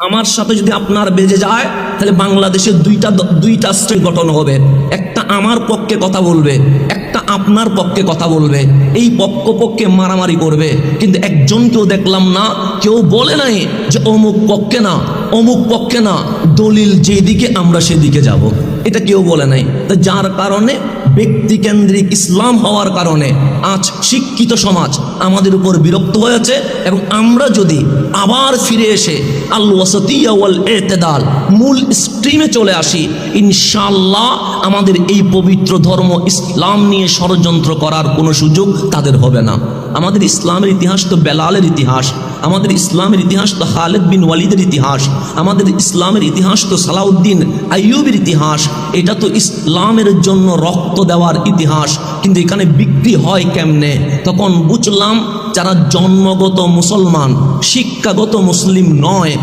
আমার সাথে যদি আপনার বেজে যায় তাহলে বাংলাদেশে দুইটা স্টেট গঠন হবে। একটা আমার পক্ষে কথা বলবে, একটা আপনার পক্ষে কথা বলবে। এই পক্ষে মারামারি করবে, কিন্তু একজনকেও দেখলাম না, কেউ বলে নাই যে অমুক পক্ষে না, অমুক পক্ষে না, দলিল যেদিকে আমরা সেদিকে যাব, এটা কেউ বলে নাই। তা যার কারণে ব্যক্তিকেন্দ্রিক ইসলাম হওয়ার কারণে আজ শিক্ষিত সমাজ আমাদের উপর বিরক্ত হয়েছে। এবং আমরা যদি আবার ফিরে এসে আল ওয়াসাতিয়া ওয়াল ইতিদাল মূল স্ট্রিমে চলে আসি, ইনশাআল্লাহ আমাদের এই পবিত্র ধর্ম ইসলাম নিয়ে ষড়যন্ত্র করার কোনো সুযোগ তাদের হবে না। আমাদের ইসলামের ইতিহাস তো বেলালের ইতিহাস, আমাদের ইসলামের ইতিহাস তো খালিদ বিন ওয়ালিদের ইতিহাস, আমাদের ইসলামের ইতিহাস তো সালাউদ্দিন আইয়ুবের ইতিহাস। এটা তো ইসলামের জন্য রক্ত দেওয়ার ইতিহাস। কিন্তু এখানে বিক্রি হয় কেমনে? তখন বুঝলাম যারা জন্মগত মুসলমান, শিক্ষাগত মুসলিম নয়,